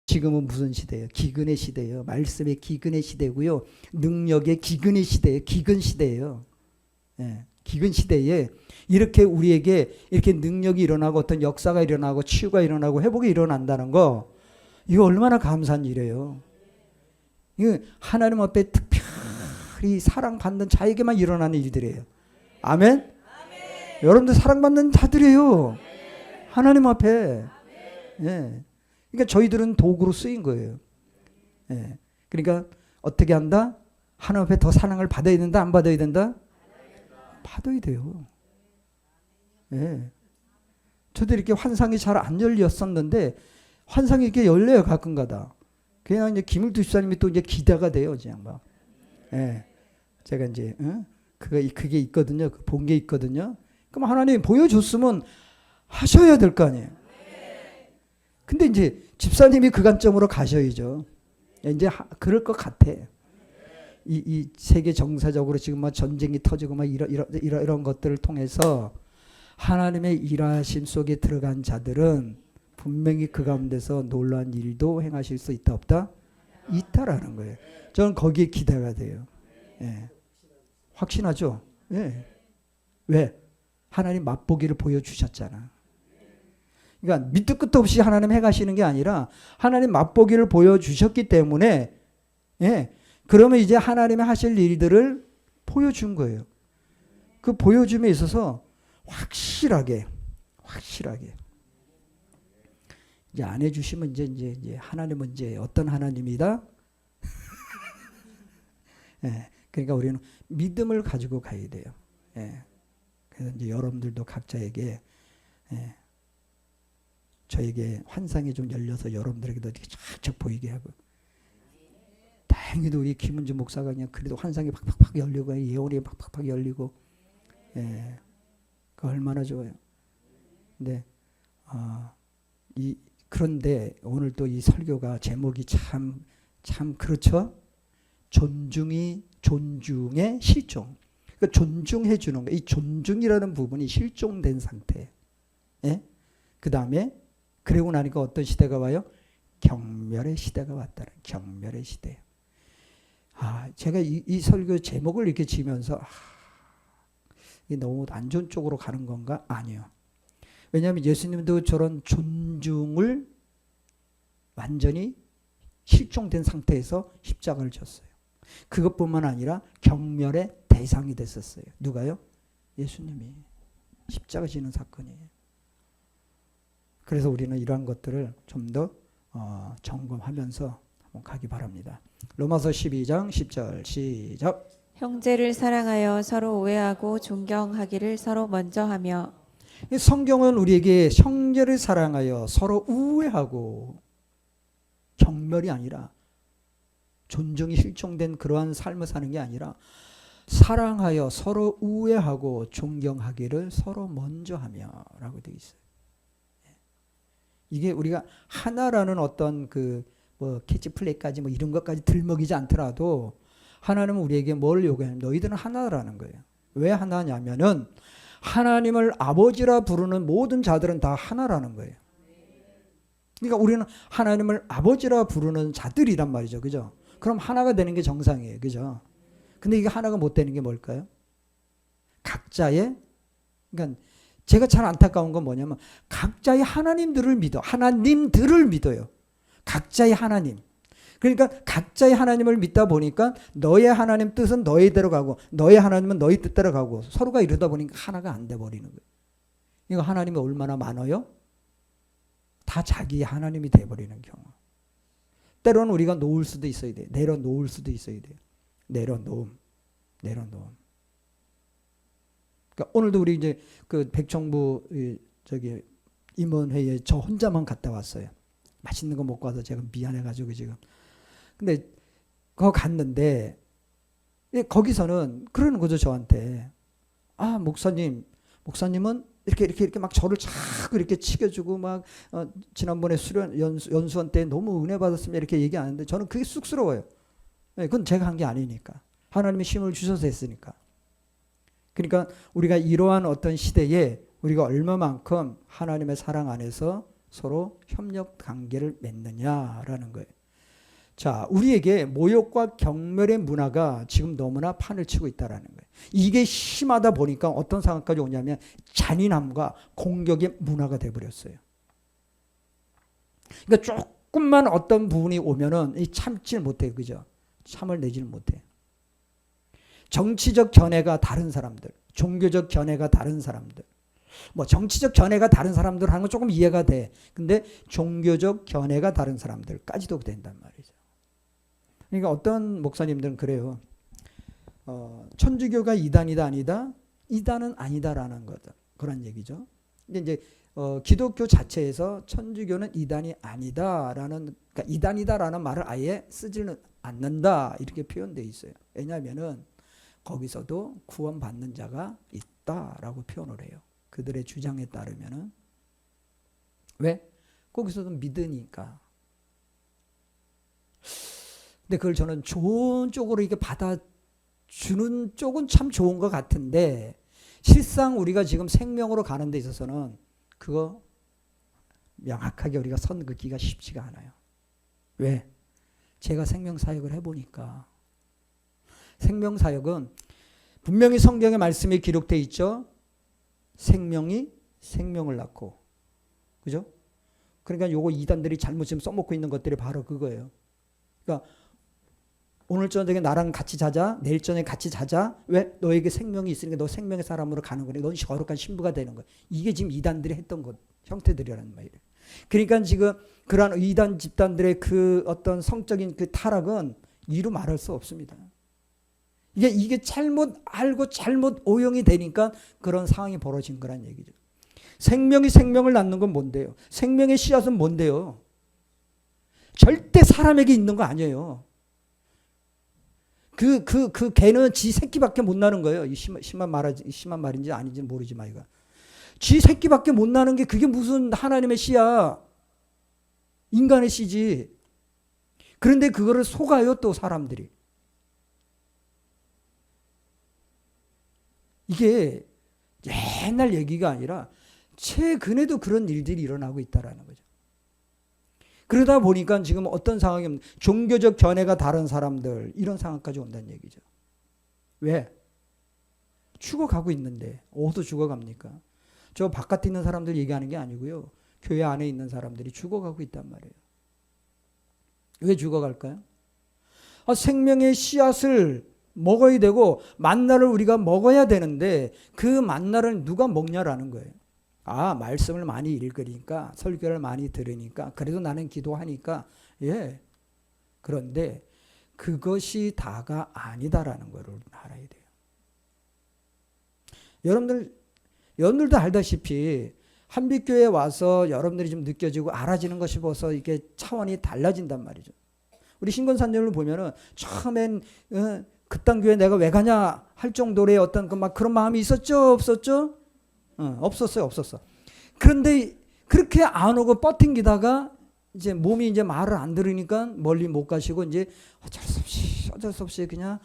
지금은 무슨 시대예요? 기근의 시대예요. 말씀의 기근의 시대고요. 능력의 기근의 시대예요. 기근 시대예요. 예, 기근 시대에 이렇게 우리에게 이렇게 능력이 일어나고 어떤 역사가 일어나고 치유가 일어나고 회복이 일어난다는 거, 이거 얼마나 감사한 일이에요. 이거 하나님 앞에 특별히 사랑받는 자에게만 일어나는 일들이에요. 아멘? 아멘. 여러분들 사랑받는 자들이에요. 하나님 앞에. 예. 그러니까 저희들은 도구로 쓰인 거예요. 예. 그러니까 어떻게 한다? 하나님 앞에 더 사랑을 받아야 된다? 안 받아야 된다? 받아야 돼요. 예. 저도 이렇게 환상이 잘 안 열렸었는데 환상이 이렇게 열려요, 가끔가다. 그냥 이제 김일두 집사님이 또 이제 기대가 돼요, 그냥 막. 예. 제가 이제, 그게 있거든요. 본 게 있거든요. 그럼 하나님 보여줬으면 하셔야 될 거 아니에요. 근데 이제 집사님이 그 관점으로 가셔야죠. 이제 그럴 것 같아. 이 세계 정사적으로 지금 막 전쟁이 터지고 막 이런 것들을 통해서 하나님의 일하심 속에 들어간 자들은 분명히 그 가운데서 놀라운 일도 행하실 수 있다 없다? 있다라는 거예요. 저는 거기에 기대가 돼요. 예. 확신하죠? 예. 왜? 하나님 맛보기를 보여주셨잖아. 그러니까 밑도 끝도 없이 하나님 해가시는 게 아니라 하나님 맛보기를 보여주셨기 때문에, 예. 그러면 이제 하나님의 하실 일들을 보여준 거예요. 그 보여줌에 있어서 확실하게 이제 안 해주시면 이제 하나님은 이제 어떤 하나님이다? 예. 그러니까 우리는 믿음을 가지고 가야 돼요. 예. 그래서 이제 여러분들도 각자에게, 예. 저에게 환상이 좀 열려서 여러분들에게도 이렇게 쫙쫙 보이게 하고, 다행히도 우리 김은주 목사가 그냥 그래도 환상이 팍팍팍 열리고 예언이 팍팍팍 열리고, 예, 그 얼마나 좋아요. 근데 그런데 오늘 또 이 설교가 제목이 참 그렇죠. 존중의 실종. 그러니까 존중해 주는 거. 이 존중이라는 부분이 실종된 상태. 예? 그 다음에 그러고 나니까 어떤 시대가 와요? 경멸의 시대가 왔다는, 경멸의 시대. 제가 이 설교 제목을 이렇게 지면서 이게 너무 안 좋은 쪽으로 가는 건가? 아니요. 왜냐하면 예수님도 저런 존중을 완전히 실종된 상태에서 십자가를 졌어요. 그것뿐만 아니라 경멸의 대상이 됐었어요. 누가요? 예수님이. 십자가 지는 사건이에요. 그래서 우리는 이러한 것들을 좀 더 점검하면서 한번 가기 바랍니다. 로마서 12장 10절 시작. 형제를 사랑하여 서로 우애하고 존경하기를 서로 먼저 하며. 성경은 우리에게 형제를 사랑하여 서로 우애하고, 경멸이 아니라 존중이 실종된 그러한 삶을 사는 게 아니라 사랑하여 서로 우애하고 존경하기를 서로 먼저 하며 라고 되어 있어요. 이게 우리가 하나라는 어떤 캐치플레이까지 이런 것까지 들먹이지 않더라도 하나님은 우리에게 뭘 요구하냐면 너희들은 하나라는 거예요. 왜 하나냐면은 하나님을 아버지라 부르는 모든 자들은 다 하나라는 거예요. 그러니까 우리는 하나님을 아버지라 부르는 자들이란 말이죠. 그죠? 그럼 하나가 되는 게 정상이에요. 그죠? 근데 이게 하나가 못 되는 게 뭘까요? 각자의, 그러니까 제가 참 안타까운 건 뭐냐면 각자의 하나님들을 믿어요. 각자의 하나님. 그러니까 각자의 하나님을 믿다 보니까 너의 하나님 뜻은 너희대로 가고 너의 하나님은 너희 뜻대로 가고 서로가 이러다 보니까 하나가 안 돼 버리는 거예요. 이거 하나님이 얼마나 많아요? 다 자기 하나님이 돼 버리는 경우. 때로는 우리가 놓을 수도 있어야 돼요. 내려놓을 수도 있어야 돼요. 내려놓음. 그러니까 오늘도 우리 이제 그 백정부 임원회의에 저 혼자만 갔다 왔어요. 맛있는 거 먹고 와서 제가 미안해가지고 지금. 근데 거기 갔는데 거기서는 그러는 거죠, 저한테. 목사님은 이렇게 막 저를 자꾸 이렇게 치켜주고 막 지난번에 수련 연수원 때 너무 은혜 받았습니다 이렇게 얘기하는데 저는 그게 쑥스러워요. 그건 제가 한 게 아니니까. 하나님이 힘을 주셔서 했으니까. 그러니까 우리가 이러한 어떤 시대에 우리가 얼마만큼 하나님의 사랑 안에서 서로 협력 관계를 맺느냐라는 거예요. 자, 우리에게 모욕과 경멸의 문화가 지금 너무나 판을 치고 있다라는 거예요. 이게 심하다 보니까 어떤 상황까지 오냐면 잔인함과 공격의 문화가 돼버렸어요. 그러니까 조금만 어떤 부분이 오면은 참질 못해요. 그죠? 참을 내질 못해요. 정치적 견해가 다른 사람들, 종교적 견해가 다른 사람들, 뭐 정치적 견해가 다른 사람들 하는 건 조금 이해가 돼. 근데 종교적 견해가 다른 사람들까지도 된단 말이죠. 그러니까 어떤 목사님들은 그래요. 천주교가 이단이다 아니다? 이단은 아니다라는 거죠. 그런 얘기죠. 근데 이제 기독교 자체에서 천주교는 이단이 아니다라는, 그러니까 이단이다라는 말을 아예 쓰지는 않는다 이렇게 표현되어 있어요. 왜냐하면은 거기서도 구원받는 자가 있다라고 표현을 해요. 그들의 주장에 따르면은. 왜? 거기서도 믿으니까. 근데 그걸 저는 좋은 쪽으로 이렇게 받아주는 쪽은 참 좋은 것 같은데, 실상 우리가 지금 생명으로 가는 데 있어서는 그거 명확하게 우리가 선 긋기가 쉽지가 않아요. 왜? 제가 생명사역을 해보니까, 생명사역은 분명히 성경의 말씀에 기록되어 있죠. 생명이 생명을 낳고. 그죠? 그러니까 요거 이단들이 잘못 지금 써먹고 있는 것들이 바로 그거예요. 그러니까 오늘 저녁에 나랑 같이 자자, 내일 저녁에 같이 자자. 왜? 너에게 생명이 있으니까 너 생명의 사람으로 가는 거니. 넌 거룩한 신부가 되는 거야. 이게 지금 이단들이 했던 것, 형태들이라는 말이에요. 그러니까 지금 그러한 이단 집단들의 그 어떤 성적인 그 타락은 이루 말할 수 없습니다. 이게 잘못 알고 잘못 오용이 되니까 그런 상황이 벌어진 거란 얘기죠. 생명이 생명을 낳는 건 뭔데요? 생명의 씨앗은 뭔데요? 절대 사람에게 있는 거 아니에요. 그 개는 지 새끼밖에 못 나는 거예요. 이 심한 말인지 아닌지 모르지만 이거. 지 새끼밖에 못 나는 게 그게 무슨 하나님의 씨야. 인간의 씨지. 그런데 그거를 속아요 또 사람들이. 이게 옛날 얘기가 아니라 최근에도 그런 일들이 일어나고 있다라는 거죠. 그러다 보니까 지금 어떤 상황이면 종교적 견해가 다른 사람들 이런 상황까지 온다는 얘기죠. 왜? 죽어가고 있는데 어디서 죽어갑니까? 저 바깥에 있는 사람들 얘기하는 게 아니고요. 교회 안에 있는 사람들이 죽어가고 있단 말이에요. 왜 죽어갈까요? 생명의 씨앗을 먹어야 되고 만나를 우리가 먹어야 되는데 그 만나를 누가 먹냐라는 거예요. 말씀을 많이 읽으니까 설교를 많이 들으니까 그래도 나는 기도하니까 예. 그런데 그것이 다가 아니다라는 걸 알아야 돼요. 여러분들도 알다시피 한빛교회에 와서 여러분들이 좀 느껴지고 알아지는 것이 벌써 이게 차원이 달라진단 말이죠. 우리 신권사님을 보면은 처음엔 그딴 교회 내가 왜 가냐 할 정도의 어떤 그런 마음이 있었죠, 없었죠? 없었어요. 그런데 그렇게 안 오고 뻗팅기다가 이제 몸이 이제 말을 안 들으니까 멀리 못 가시고 이제 어쩔 수 없이 그냥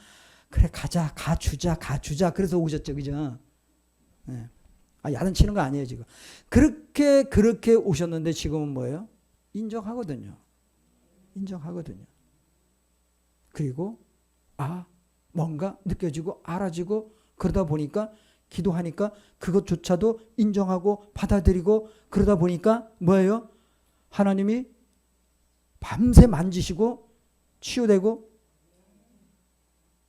그래 가주자. 그래서 오셨죠, 그죠? 네. 야단치는 거 아니에요 지금. 그렇게 오셨는데 지금은 뭐예요? 인정하거든요. 그리고 뭔가 느껴지고 알아지고 그러다 보니까 기도하니까 그것조차도 인정하고 받아들이고 그러다 보니까 뭐예요? 하나님이 밤새 만지시고 치유되고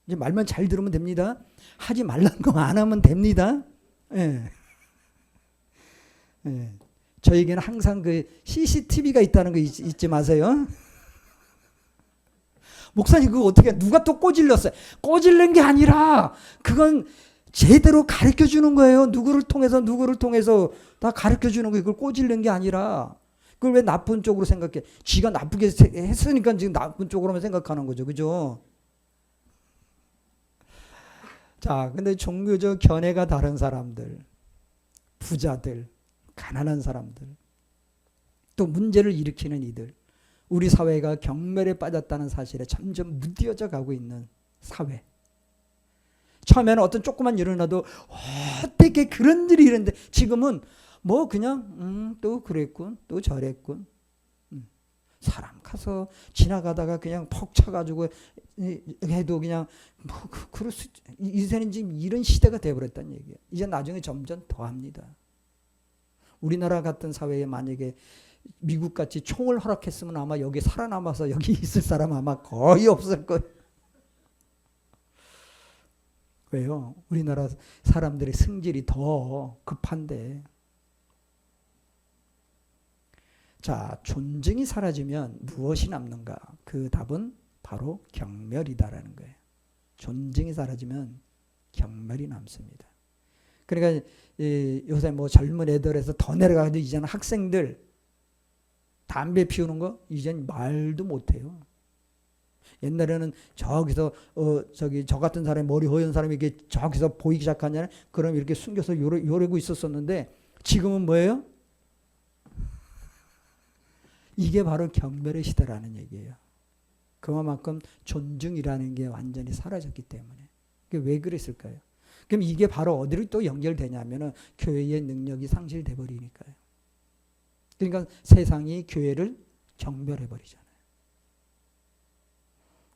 이제 말만 잘 들으면 됩니다. 하지 말라는 거 안 하면 됩니다. 예. 저에게는 항상 그 CCTV가 있다는 거 잊지 마세요. 목사님 그거 어떻게 누가 또 꼬질렀어요? 꼬질른 게 아니라 그건 제대로 가르쳐 주는 거예요. 누구를 통해서 다 가르쳐 주는 거예요. 그걸 꼬질른 게 아니라 그걸 왜 나쁜 쪽으로 생각해? 지가 나쁘게 했으니까 지금 나쁜 쪽으로만 생각하는 거죠. 그죠? 자, 근데 종교적 견해가 다른 사람들, 부자들, 가난한 사람들, 또 문제를 일으키는 이들, 우리 사회가 경멸에 빠졌다는 사실에 점점 무뎌져 가고 있는 사회. 처음에는 어떤 조그만 일어나도 어떻게 그런 일이 이런데 지금은 뭐 그냥 또 그랬군, 또 저랬군. 사람 가서 지나가다가 그냥 퍽 차가지고 해도 그냥 뭐 그럴 수 있죠. 이제는 지금 이런 시대가 돼버렸다는 얘기예요. 이제 나중에 점점 더합니다. 우리나라 같은 사회에 만약에 미국같이 총을 허락했으면 아마 여기 살아남아서 여기 있을 사람 아마 거의 없을 거예요. 왜요? 우리나라 사람들의 성질이 더 급한데. 자, 존중이 사라지면 무엇이 남는가? 그 답은 바로 경멸이다라는 거예요. 존중이 사라지면 경멸이 남습니다. 그러니까 요새 뭐 젊은 애들에서 더 내려가도 이제는 학생들 담배 피우는 거 이젠 말도 못해요. 옛날에는 저기서 저 같은 사람이 머리 허연 사람이 이렇게 저기서 보이기 시작하냐 그럼 이렇게 숨겨서 요래고 있었었는데 지금은 뭐예요? 이게 바로 경멸의 시대라는 얘기예요. 그만큼 존중이라는 게 완전히 사라졌기 때문에. 그게 왜 그랬을까요? 그럼 이게 바로 어디로 또 연결되냐면은 교회의 능력이 상실돼 버리니까요. 그러니까 세상이 교회를 경멸해 버리잖아요.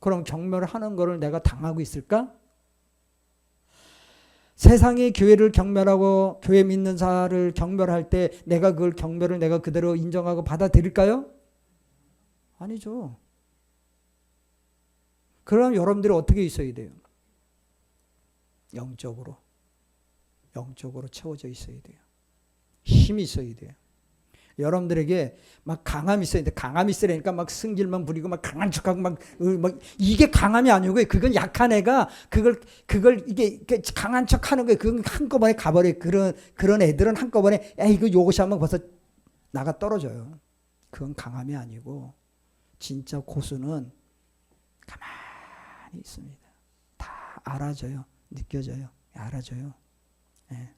그럼 경멸하는 거를 내가 당하고 있을까? 세상이 교회를 경멸하고 교회 믿는 자를 경멸할 때 내가 그걸 경멸을 내가 그대로 인정하고 받아들일까요? 아니죠. 그럼 여러분들이 어떻게 있어야 돼요? 영적으로 채워져 있어야 돼요. 힘이 있어야 돼요. 여러분들에게 막 강함이 있어야 돼. 강함이 있으니까 막 승질만 부리고 막 강한 척하고 막 이게 강함이 아니고 그건 약한 애가 그걸 이게 강한 척하는 거예요. 그건 한꺼번에 가버려. 그런 애들은 한꺼번에 이거 요것이 하면 벌써 나가 떨어져요. 그건 강함이 아니고 진짜 고수는 가만히 있습니다. 다 알아져요. 느껴져요. 알아져요. 네.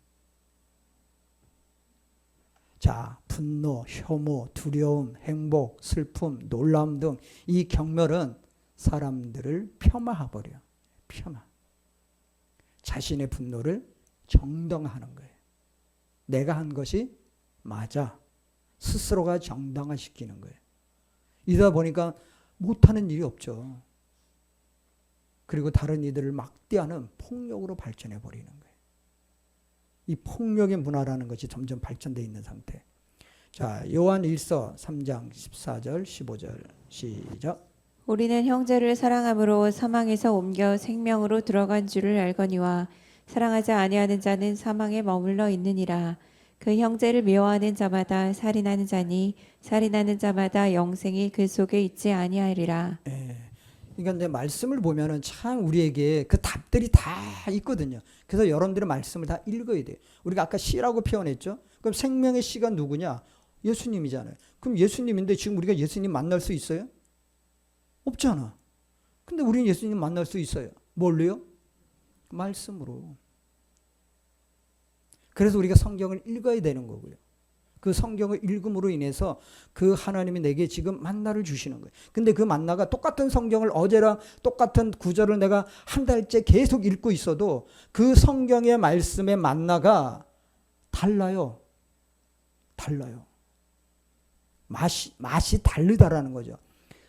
자, 분노, 혐오, 두려움, 행복, 슬픔, 놀라움 등 이 경멸은 사람들을 폄하해버려. 폄하. 자신의 분노를 정당화하는 거예요. 내가 한 것이 맞아. 스스로가 정당화시키는 거예요. 이러다 보니까 못하는 일이 없죠. 그리고 다른 이들을 막대하는 폭력으로 발전해버리는 거예요. 이 폭력의 문화라는 것이 점점 발전되어 있는 상태. 자, 요한 1서 3장 14절 15절 시작. 우리는 형제를 사랑함으로 사망에서 옮겨 생명으로 들어간 줄을 알거니와 사랑하지 아니하는 자는 사망에 머물러 있느니라. 그 형제를 미워하는 자마다 살인하는 자니 살인하는 자마다 영생이 그 속에 있지 아니하리라. 그러니까 내 말씀을 보면은 참 우리에게 그 답들이 다 있거든요. 그래서 여러분들의 말씀을 다 읽어야 돼요. 우리가 아까 씨라고 표현했죠. 그럼 생명의 씨가 누구냐? 예수님이잖아요. 그럼 예수님인데 지금 우리가 예수님 만날 수 있어요? 없잖아. 근데 우리는 예수님 만날 수 있어요. 뭘로요? 말씀으로. 그래서 우리가 성경을 읽어야 되는 거고요. 그 성경을 읽음으로 인해서 그 하나님이 내게 지금 만나를 주시는 거예요. 근데 그 만나가 똑같은 성경을 어제랑 똑같은 구절을 내가 한 달째 계속 읽고 있어도 그 성경의 말씀의 만나가 달라요. 달라요. 맛이 다르다라는 거죠.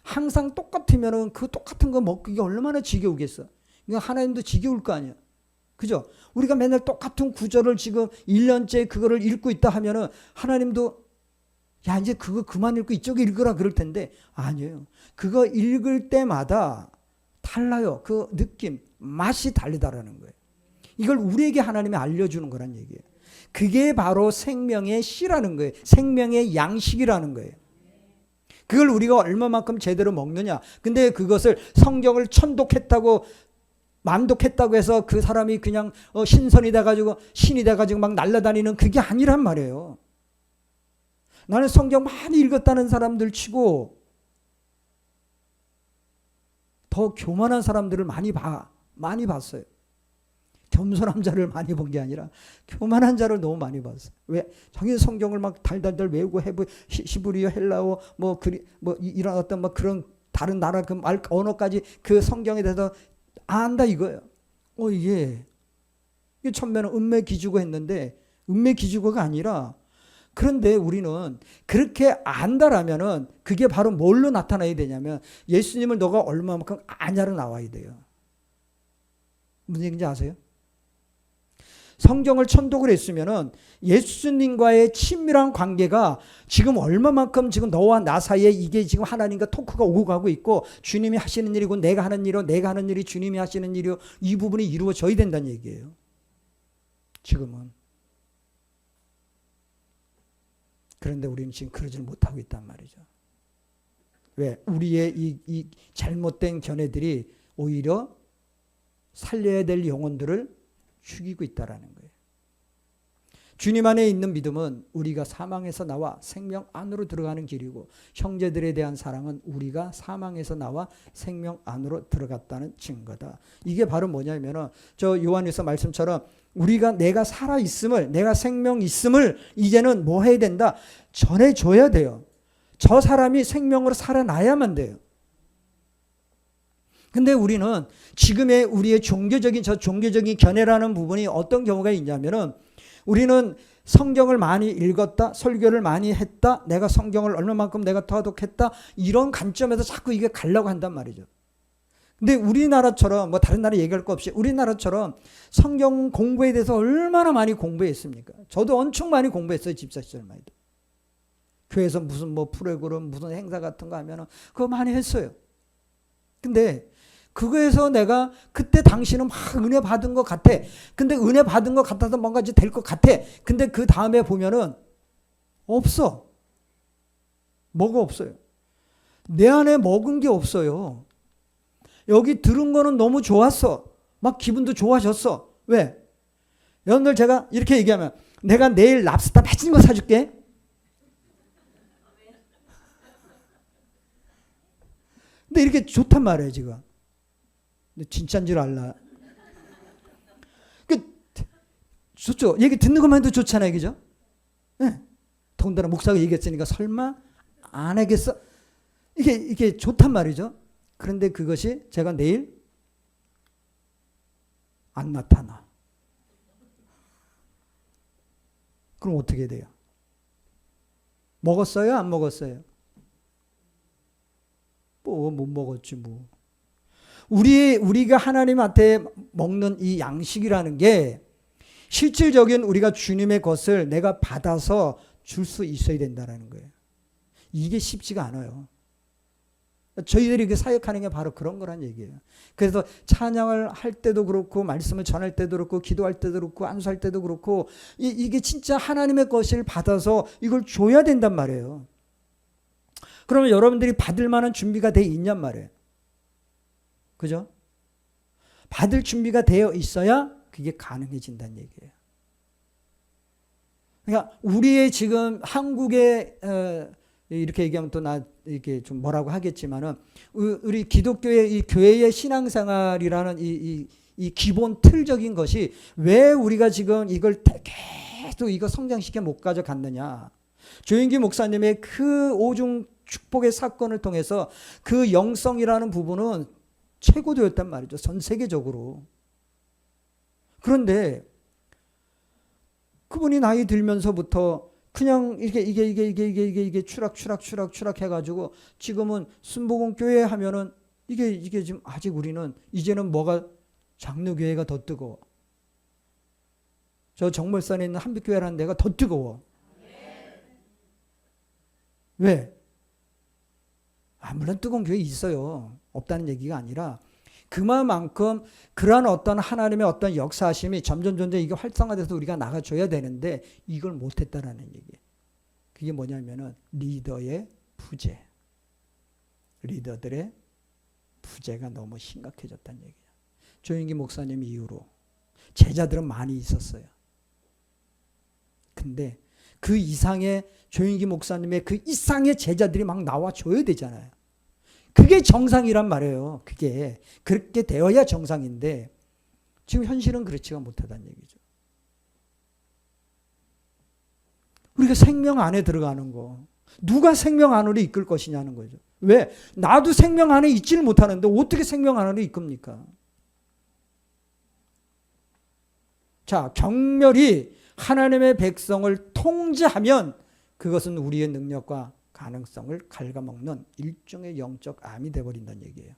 항상 똑같으면은 그 똑같은 거 먹기가 얼마나 지겨우겠어. 그러니까 하나님도 지겨울 거 아니야. 그죠? 우리가 맨날 똑같은 구절을 지금 1년째 그거를 읽고 있다 하면은 하나님도 야 이제 그거 그만 읽고 이쪽에 읽으라 그럴 텐데 아니에요. 그거 읽을 때마다 달라요. 그 느낌, 맛이 다르다라는 거예요. 이걸 우리에게 하나님이 알려주는 거란 얘기예요. 그게 바로 생명의 씨라는 거예요. 생명의 양식이라는 거예요. 그걸 우리가 얼마만큼 제대로 먹느냐. 근데 그것을 성경을 천독했다고 만독했다고 해서 그 사람이 그냥 신선이 돼가지고 신이 돼가지고 막 날아다니는 그게 아니란 말이에요. 나는 성경 많이 읽었다는 사람들 치고 더 교만한 사람들을 많이 봤어요. 겸손한 자를 많이 본 게 아니라 교만한 자를 너무 많이 봤어요. 왜? 자기 성경을 막 달달달 외우고 히브리어, 헬라어, 이런 어떤 뭐 그런 다른 나라 그 말 언어까지 그 성경에 대해서 안다 이거예요. 이게 처음에는 은매 기주고 했는데 은매 기주고가 아니라 그런데 우리는 그렇게 안다라면은 그게 바로 뭘로 나타나야 되냐면 예수님을 너가 얼마만큼 아냐로 나와야 돼요. 무슨 얘기인지 아세요? 성경을 천독을 했으면은 예수님과의 친밀한 관계가 지금 얼마만큼 지금 너와 나 사이에 이게 지금 하나님과 토크가 오고 가고 있고 주님이 하시는 일이고 내가 하는 일이고 내가 하는 일이 주님이 하시는 일이고 이 부분이 이루어져야 된다는 얘기예요. 지금은. 그런데 우리는 지금 그러지를 못하고 있단 말이죠. 왜? 우리의 이 잘못된 견해들이 오히려 살려야 될 영혼들을 죽이고 있다라는 거예요. 주님 안에 있는 믿음은 우리가 사망에서 나와 생명 안으로 들어가는 길이고 형제들에 대한 사랑은 우리가 사망에서 나와 생명 안으로 들어갔다는 증거다. 이게 바로 뭐냐면은 저 요한일서 말씀처럼 우리가 내가 살아 있음을 내가 생명 있음을 이제는 뭐 해야 된다? 전해줘야 돼요. 저 사람이 생명으로 살아나야만 돼요. 근데 우리는 지금의 우리의 종교적인 저 종교적인 견해라는 부분이 어떤 경우가 있냐면은 우리는 성경을 많이 읽었다, 설교를 많이 했다, 내가 성경을 얼마만큼 내가 터득했다 이런 관점에서 자꾸 이게 가려고 한단 말이죠. 근데 우리나라처럼 뭐 다른 나라 얘기할 거 없이 우리나라처럼 성경 공부에 대해서 얼마나 많이 공부했습니까? 저도 엄청 많이 공부했어요. 집사 시절만 해도. 교회에서 무슨 뭐 프로그램 무슨 행사 같은 거 하면은 그거 많이 했어요. 근데 그거에서 내가 그때 당시는 막 은혜 받은 것 같아. 근데 은혜 받은 것 같아서 뭔가 될 것 같아. 근데 그 다음에 보면은 없어. 뭐가 없어요. 내 안에 먹은 게 없어요. 여기 들은 거는 너무 좋았어. 막 기분도 좋아졌어. 왜? 여러분들 제가 이렇게 얘기하면 내가 내일 랍스터 맛있는 거 사줄게. 근데 이렇게 좋단 말이에요 지금. 근데 진짜인 줄 알라. 좋죠. 얘기 듣는 것만 해도 좋잖아요. 그죠? 네. 더군다나 목사가 얘기했으니까 설마 안 하겠어? 이게 좋단 말이죠. 그런데 그것이 제가 내일 안 나타나. 그럼 어떻게 돼요? 먹었어요? 안 먹었어요? 뭐 못 먹었지 뭐. 우리가 하나님한테 먹는 이 양식이라는 게 실질적인 우리가 주님의 것을 내가 받아서 줄 수 있어야 된다는 거예요. 이게 쉽지가 않아요. 저희들이 그 사역하는 게 바로 그런 거란 얘기예요. 그래서 찬양을 할 때도 그렇고 말씀을 전할 때도 그렇고 기도할 때도 그렇고 안수할 때도 그렇고 이게 진짜 하나님의 것을 받아서 이걸 줘야 된단 말이에요. 그러면 여러분들이 받을 만한 준비가 돼 있냔 말이에요. 그죠? 받을 준비가 되어 있어야 그게 가능해진다는 얘기예요. 그러니까 우리의 지금 한국의 이렇게 얘기하면 또 나 이렇게 좀 뭐라고 하겠지만은 우리 기독교의 이 교회의 신앙생활이라는 이 기본 틀적인 것이 왜 우리가 지금 이걸 계속 이거 성장시켜 못 가져갔느냐? 조인기 목사님의 그 오중 축복의 사건을 통해서 그 영성이라는 부분은 최고되었단 말이죠. 전 세계적으로. 그런데 그분이 나이 들면서부터 그냥 이게 추락 해가지고 지금은 순복음 교회 하면은 이게 지금 아직 우리는 이제는 뭐가 장로교회가 더 뜨거워. 저 정물산에 있는 한빛교회라는 데가 더 뜨거워. 왜? 물론 뜨거운 교회 있어요. 없다는 얘기가 아니라 그만큼 그러한 어떤 하나님의 어떤 역사하심이 점점 이게 활성화돼서 우리가 나가줘야 되는데 이걸 못했다라는 얘기예요. 그게 뭐냐면은 리더의 부재. 리더들의 부재가 너무 심각해졌다는 얘기예요. 조인기 목사님 이후로 제자들은 많이 있었어요. 근데 그 이상의 조인기 목사님의 그 이상의 제자들이 막 나와줘야 되잖아요. 그게 정상이란 말이에요. 그게 그렇게 되어야 정상인데 지금 현실은 그렇지가 못하다는 얘기죠. 우리가 생명 안에 들어가는 거 누가 생명 안으로 이끌 것이냐는 거죠. 왜? 나도 생명 안에 있지를 못하는데 어떻게 생명 안으로 이끕니까? 자, 경멸이 하나님의 백성을 통제하면 그것은 우리의 능력과 가능성을 갉아먹는 일종의 영적 암이 되어버린다는 얘기예요.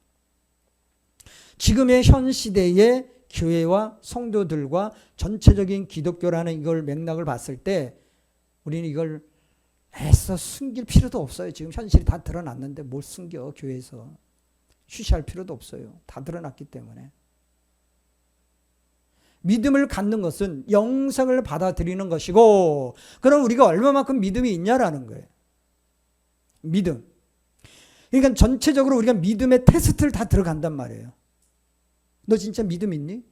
지금의 현 시대의 교회와 성도들과 전체적인 기독교라는 이걸 맥락을 봤을 때 우리는 이걸 애써 숨길 필요도 없어요. 지금 현실이 다 드러났는데 뭘 숨겨, 교회에서. 쉬쉬할 필요도 없어요. 다 드러났기 때문에. 믿음을 갖는 것은 영생을 받아들이는 것이고, 그럼 우리가 얼마만큼 믿음이 있냐라는 거예요. 믿음. 그러니까 전체적으로 우리가 믿음의 테스트를 다 들어간단 말이에요. 너 진짜 믿음 있니?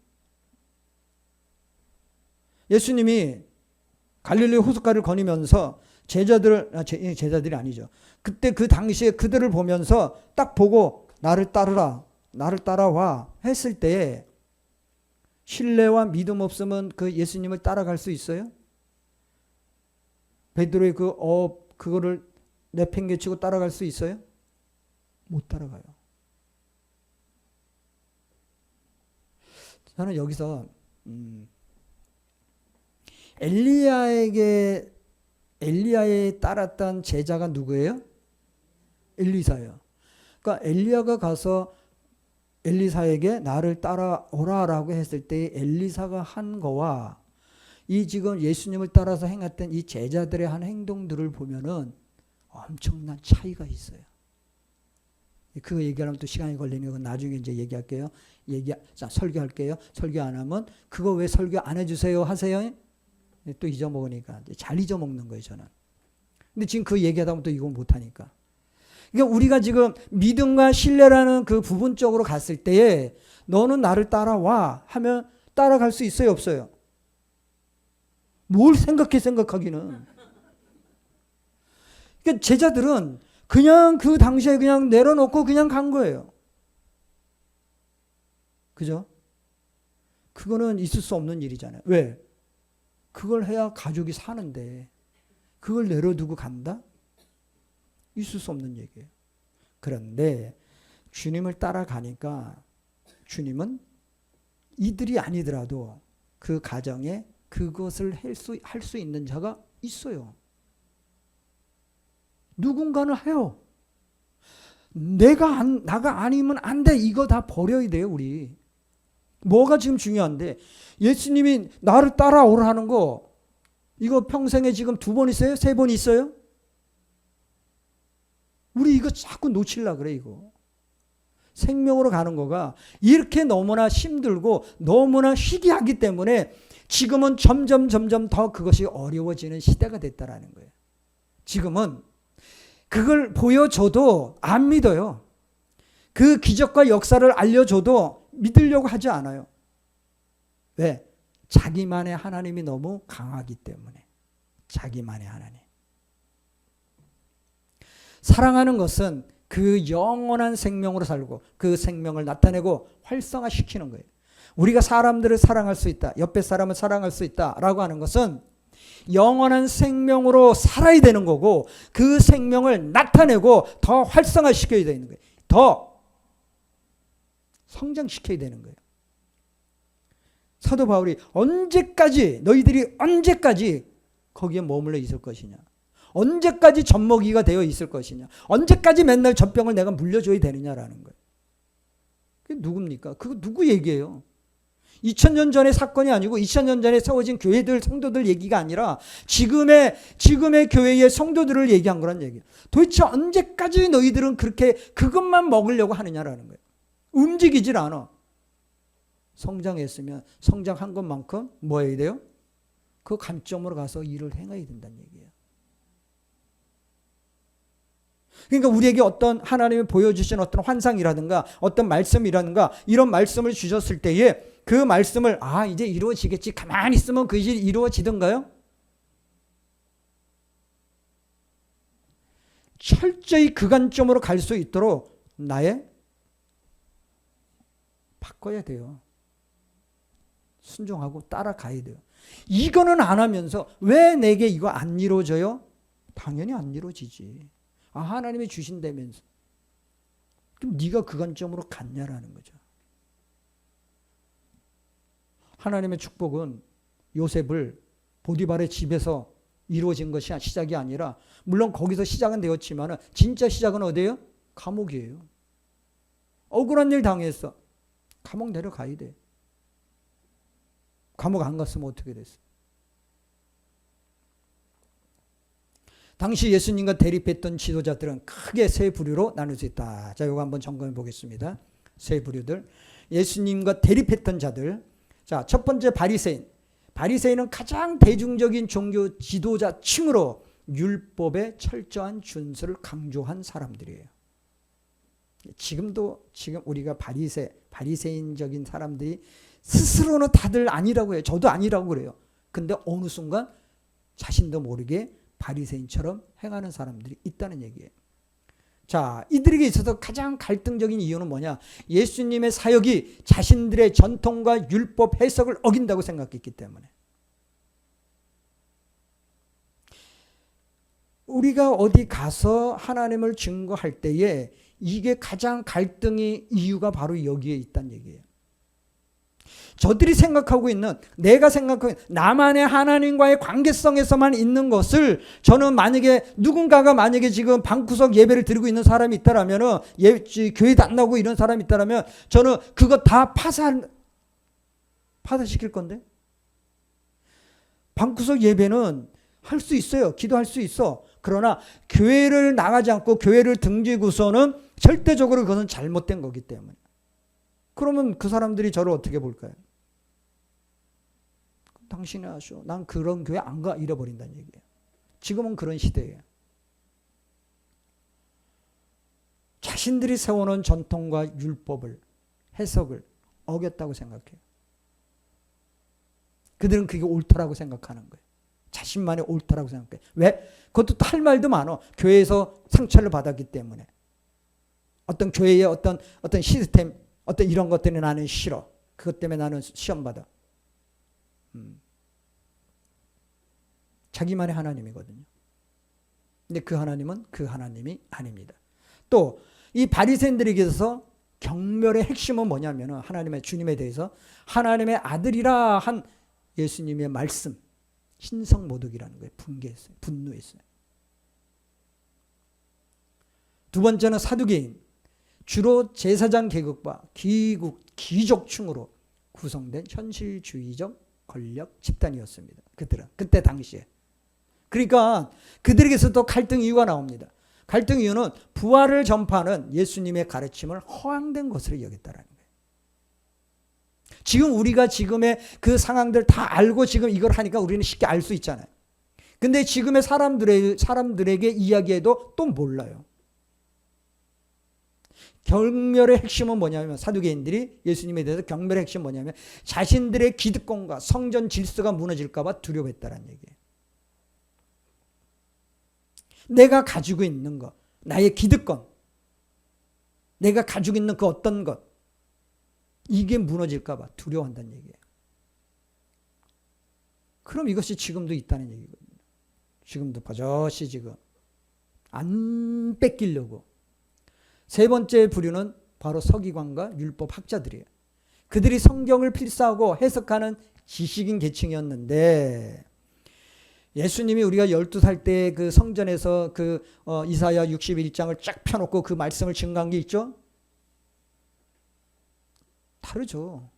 예수님이 갈릴리 호숫가를 거니면서 제자들이 아니죠. 그때 그 당시에 그들을 보면서 딱 보고 나를 따르라, 나를 따라와 했을 때 신뢰와 믿음 없으면 그 예수님을 따라갈 수 있어요? 베드로의 그거를 내팽개치고 따라갈 수 있어요? 못 따라가요. 저는 여기서 엘리야에 따랐던 제자가 누구예요? 엘리사예요. 그러니까 엘리야가 가서 엘리사에게 나를 따라오라라고 했을 때 엘리사가 한 거와 이 지금 예수님을 따라서 행했던 이 제자들의 한 행동들을 보면은 엄청난 차이가 있어요. 그거 얘기하려면 또 시간이 걸리니까 나중에 이제 얘기할게요. 설교할게요. 설교 안 하면 그거 왜 설교 안 해주세요 하세요? 또 잊어먹으니까 잘 잊어먹는 거예요, 저는. 근데 지금 그 얘기하다 보면 또 이거 못하니까. 그러니까 우리가 지금 믿음과 신뢰라는 그 부분적으로 갔을 때에 너는 나를 따라와 하면 따라갈 수 있어요, 없어요? 뭘 생각하기는. 그러니까 제자들은 그냥 그 당시에 그냥 내려놓고 그냥 간 거예요. 그죠? 그거는 있을 수 없는 일이잖아요. 왜? 그걸 해야 가족이 사는데 그걸 내려두고 간다? 있을 수 없는 얘기예요. 그런데 주님을 따라가니까 주님은 이들이 아니더라도 그 가정에 그것을 할 수 있는 자가 있어요. 누군가는 해요. 나가 아니면 안 돼. 이거 다 버려야 돼요, 우리. 뭐가 지금 중요한데 예수님이 나를 따라오라는 거 이거 평생에 지금 2번 있어요? 3번 있어요? 우리 이거 자꾸 놓치려고 그래 이거. 생명으로 가는 거가 이렇게 너무나 힘들고 너무나 희귀하기 때문에 지금은 점점 더 그것이 어려워지는 시대가 됐다라는 거예요. 지금은 그걸 보여줘도 안 믿어요. 그 기적과 역사를 알려줘도 믿으려고 하지 않아요. 왜? 자기만의 하나님이 너무 강하기 때문에. 자기만의 하나님. 사랑하는 것은 그 영원한 생명으로 살고 그 생명을 나타내고 활성화시키는 거예요. 우리가 사람들을 사랑할 수 있다. 옆에 사람을 사랑할 수 있다라고 하는 것은 영원한 생명으로 살아야 되는 거고 그 생명을 나타내고 더 활성화시켜야 되는 거예요. 더 성장시켜야 되는 거예요. 사도 바울이 너희들이 언제까지 거기에 머물러 있을 것이냐. 언제까지 젖먹이가 되어 있을 것이냐. 언제까지 맨날 젖병을 내가 물려줘야 되느냐라는 거예요. 그게 누굽니까? 그거 누구 얘기예요? 2000년 전의 사건이 아니고 2000년 전에 세워진 교회들 성도들 얘기가 아니라 지금의 교회의 성도들을 얘기한 거란 얘기예요. 도대체 언제까지 너희들은 그렇게 그것만 먹으려고 하느냐라는 거예요. 움직이질 않아. 성장했으면 성장한 것만큼 뭐 해야 돼요? 그 감점으로 가서 일을 행해야 된다는 얘기예요. 그러니까 우리에게 어떤 하나님이 보여주신 어떤 환상이라든가 어떤 말씀이라든가 이런 말씀을 주셨을 때에 그 말씀을 이제 이루어지겠지 가만히 있으면 그 일이 이루어지던가요? 철저히 그 관점으로 갈 수 있도록 바꿔야 돼요. 순종하고 따라가야 돼요. 이거는 안 하면서 왜 내게 이거 안 이루어져요? 당연히 안 이루어지지. 하나님이 주신다면서. 그럼 네가 그 관점으로 갔냐라는 거죠. 하나님의 축복은 요셉을 보디발의 집에서 이루어진 것이 시작이 아니라, 물론 거기서 시작은 되었지만 진짜 시작은 어디예요? 감옥이에요. 억울한 일 당했어. 감옥 내려가야 돼. 감옥 안 갔으면 어떻게 됐어? 당시 예수님과 대립했던 지도자들은 크게 세 부류로 나눌 수 있다. 자, 이거 한번 점검해 보겠습니다. 세 부류들. 예수님과 대립했던 자들. 자, 첫 번째 바리새인. 바리새인은 가장 대중적인 종교 지도자층으로 율법의 철저한 준수를 강조한 사람들이에요. 지금 우리가 바리새인적인 사람들이 스스로는 다들 아니라고 해요. 저도 아니라고 그래요. 근데 어느 순간 자신도 모르게 바리새인처럼 행하는 사람들이 있다는 얘기예요. 자, 이들에게 있어서 가장 갈등적인 이유는 뭐냐? 예수님의 사역이 자신들의 전통과 율법 해석을 어긴다고 생각했기 때문에. 우리가 어디 가서 하나님을 증거할 때에 이게 가장 갈등의 이유가 바로 여기에 있다는 얘기예요. 저들이 생각하고 있는, 내가 생각하고 있는 나만의 하나님과의 관계성에서만 있는 것을, 저는 누군가가 만약에 지금 방구석 예배를 드리고 있는 사람이 있다라면은, 교회도 안 나오고 이런 사람이 있다라면, 저는 그거 다 파산시킬 건데? 방구석 예배는 할 수 있어요. 기도할 수 있어. 그러나 교회를 나가지 않고 교회를 등지고서는 절대적으로 그것은 잘못된 거기 때문에. 그러면 그 사람들이 저를 어떻게 볼까요? 당신이 하시오. 난 그런 교회 안 가. 잃어버린다는 얘기예요. 지금은 그런 시대예요. 자신들이 세워놓은 전통과 율법을, 해석을 어겼다고 생각해요. 그들은 그게 옳다라고 생각하는 거예요. 자신만이 옳다라고 생각해요. 왜? 그것도 할 말도 많어. 교회에서 상처를 받았기 때문에. 어떤 교회의 어떤 시스템, 어떤 이런 것들이 나는 싫어. 그것 때문에 나는 시험 받아. 자기만의 하나님이거든요. 근데 그 하나님은 그 하나님이 아닙니다. 또 이 바리새인들에게 있어서 경멸의 핵심은 뭐냐면은, 하나님의, 주님에 대해서 하나님의 아들이라 한 예수님의 말씀, 신성모독이라는 거예요. 분개했어요. 분노했어요. 두 번째는 사두개인. 주로 제사장 계급과 귀족층으로 구성된 현실주의적 권력 집단이었습니다. 그들은 그때 당시에. 그러니까 그들에게서도 갈등 이유가 나옵니다. 갈등 이유는 부활을 전파하는 예수님의 가르침을 허황된 것으로 여겼다라는 거예요. 지금 우리가 지금의 그 상황들 다 알고 지금 이걸 하니까 우리는 쉽게 알 수 있잖아요. 근데 지금의 사람들에게 이야기해도 또 몰라요. 경멸의 핵심은 뭐냐면, 사두개인들이 예수님에 대해서 경멸의 핵심은 뭐냐면, 자신들의 기득권과 성전 질서가 무너질까 봐 두려워했다는 얘기예요. 내가 가지고 있는 것, 나의 기득권, 내가 가지고 있는 그 어떤 것, 이게 무너질까 봐 두려워한다는 얘기예요. 그럼 이것이 지금도 있다는 얘기거든요. 지금도 버젓이 지금 안 뺏기려고. 세 번째 부류는 바로 서기관과 율법학자들이에요. 그들이 성경을 필사하고 해석하는 지식인 계층이었는데, 예수님이 우리가 12살 때 그 성전에서 이사야 61장을 쫙 펴놓고 그 말씀을 증거한 게 있죠? 다르죠.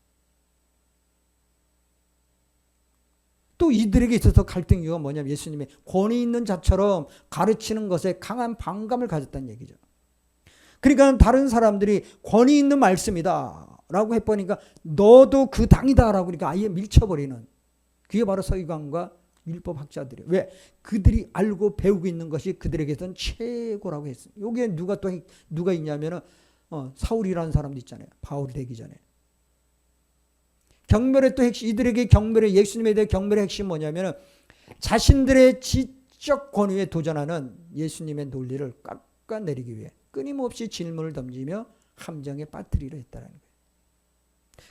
또 이들에게 있어서 갈등 이유가 뭐냐면, 예수님이 권위 있는 자처럼 가르치는 것에 강한 반감을 가졌다는 얘기죠. 그러니까 다른 사람들이 권위 있는 말씀이다 라고 해보니까 너도 그 당이다 라고 그러니까 아예 밀쳐버리는, 그게 바로 서기관과 율법학자들이에요. 왜? 그들이 알고 배우고 있는 것이 그들에게서는 최고라고 했어요. 여기에 누가 있냐면은 사울이라는 사람도 있잖아요. 바울이 되기 전에. 경멸의 또 핵심, 이들에게 경멸의, 예수님에 대해 경멸의 핵심은 뭐냐면은 자신들의 지적 권위에 도전하는 예수님의 논리를 깎아내리기 위해 끊임없이 질문을 던지며 함정에 빠뜨리려 했다는 거예요.